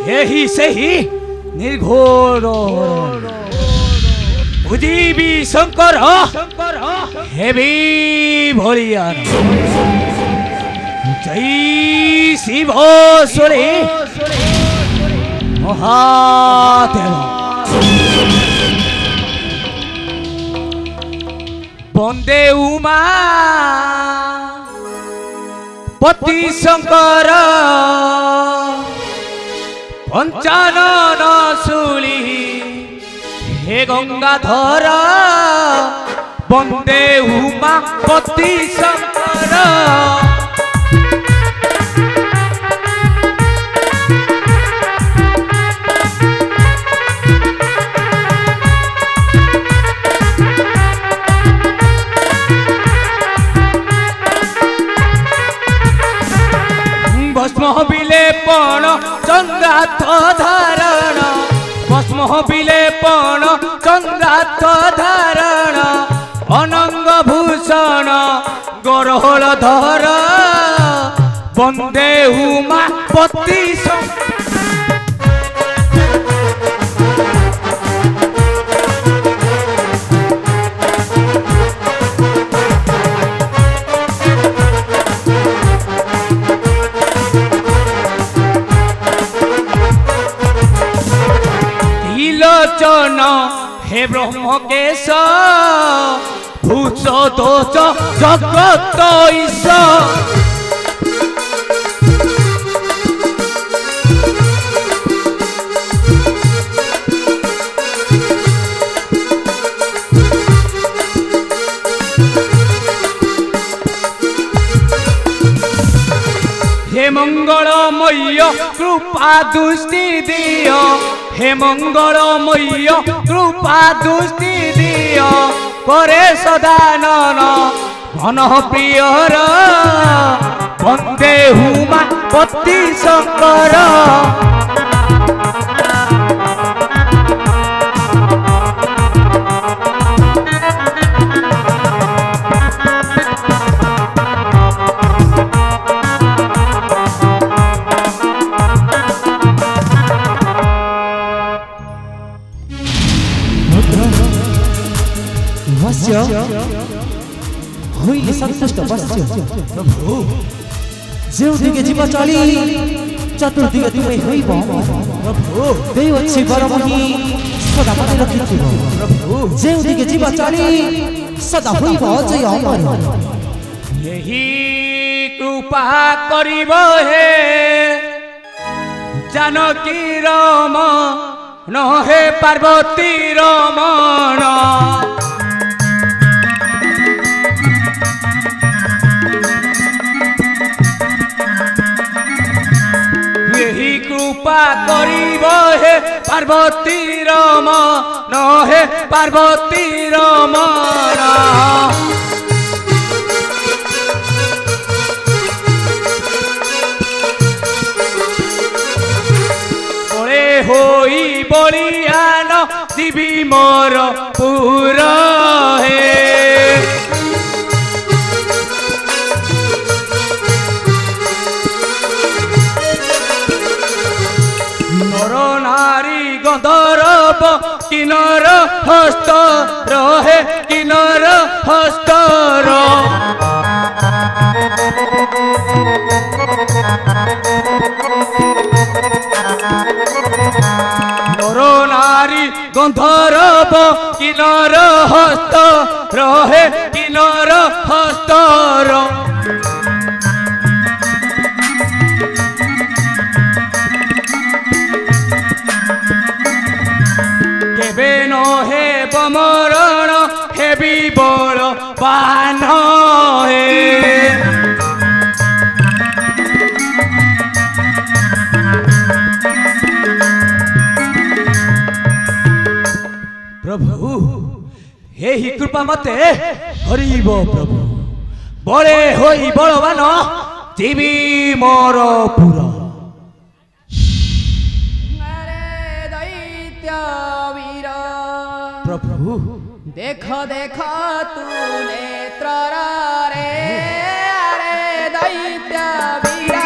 यही से ही निर्घोर बुद्धि शंकर हेवी भोलियान जय शिव सुरे महादेव वंदे उमा पति शंकर पंचानन शूली हे गंगाधर वंदे उमा पति शंकर भस्म विलेपन चंद्रार्थ धारण भस्म विलेपन चंद्रार्थ धारण अनंग भूषण गरोहल धर वंदे उमा पति त्रिलोचन हे ब्रह्मकेश भूष दोष जगत ईश हे मंगलमय कृपा दृष्टि दियो हे मंगलमय कृपा दृष्टि दियो करे सदानन मन प्रियर वंदे उमा पति शंकर संतुष्ट वश्य प्रभु जो दिगे जीवा चली चतुर्दिगे तुम्हें होइब प्रभु देव अछि बरमही सदा पति रखिथिब प्रभु जो दिगे जीवा चली सदा होइब जय अमर यही कृपा करिब हे जानकी राम न हे पार्वती रमण कृपा करिब हे पार्वती रम न हे पार्वती रमण बड़े होई बलियान दिवी मोर पुर हे गंधर्व किन्नर हस्त रहे किन्नर हस्त नर नारी गंधर्व किन्नर हस्त रहे किन्नर हस्त हे बमरण हे बल पान हे प्रभु यही कृपा मते हरिब प्रभु बड़े होई बलवान जीवी मोर पुर प्रभु देख देख तू नेत्र रे अरे दैत्य वीरा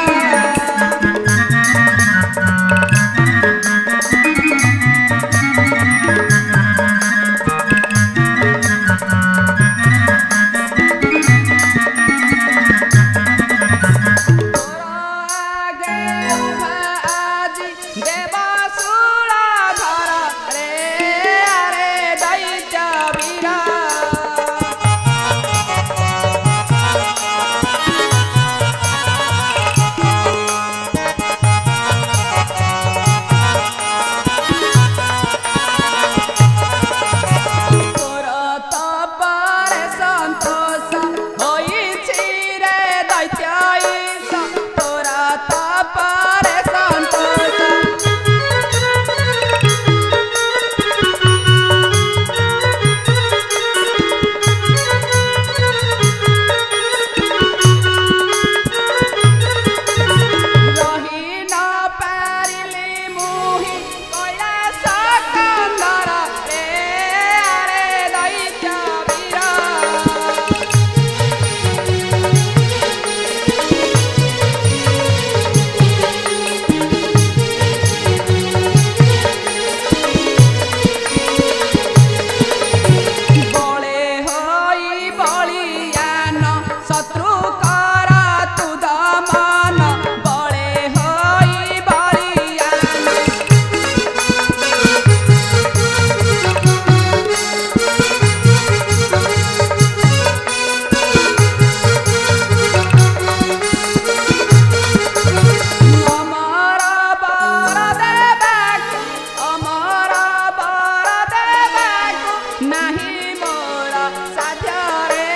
ସାଧ୍ୟରେ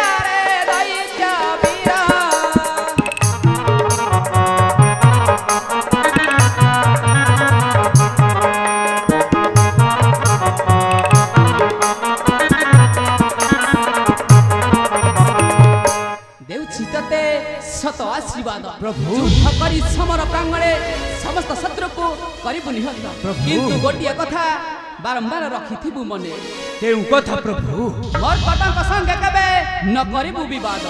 ଆରେ ଦୈତ୍ୟ ବୀର ଦେଉଛି ତତେ ସତ ଆଶୀର୍ବାଦ ପ୍ରଭୁ। ଯୁଦ୍ଧ କରି ସମର ପ୍ରାଙ୍ଗଣେ ସମସ୍ତ ଶତ୍ରୁକୁ କରିବୁ ନିହତ କିନ୍ତୁ ଗୋଟିଏ କଥା ବାରମ୍ବାର ରଖିଥିବୁ ମନେ କେଉଁ କଥା ପ୍ରଭୁ? ମର୍କଟଙ୍କ ସଙ୍ଗେ କେବେ ନ କରିବୁ ବିବାଦ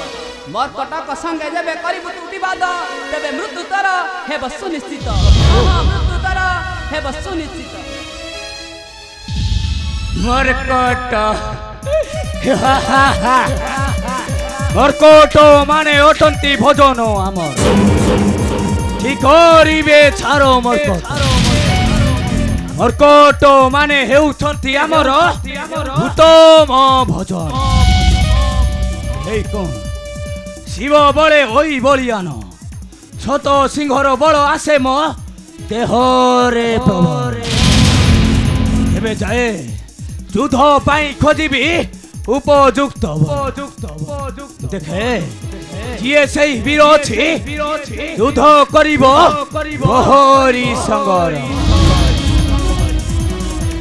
ମର୍କଟଙ୍କ ସଙ୍ଗେ ଯେବେ କରିବୁ ତୁ ବିବାଦ ତେବେ ମୃତ୍ୟୁ ତୋର ହେବ ସୁନିଶ୍ଚିତ ମୃତ୍ୟୁ ତୋର ହେବ ସୁନିଶ୍ଚିତ ମର୍କଟ ମର୍କଟ ମାନେ ଅଟନ୍ତି ଭଜନ ଆମର ଠିକ କରିବେ ଛାର ମର୍କଟ ମର୍କଟ ମାନେ ହେଉଛନ୍ତି ଆମର ଉତ୍ତମ ଭଜନ ହେଇ କଣ ଶିବ ବଳେ ହୋଇ ବଳିଆନ ଛତ ସିଂହର ବଳ ଆସେ ମୋ ଦେହରେ ଏବେ ଯାଏ ଯୁଦ୍ଧ ପାଇଁ ଖୋଜିବି ଉପଯୁକ୍ତ ଦେଖେ କିଏ ସେଇ ବୀର ଅଛି ଯୁଦ୍ଧ କରିବ ପ୍ରହରୀ ସଙ୍ଗର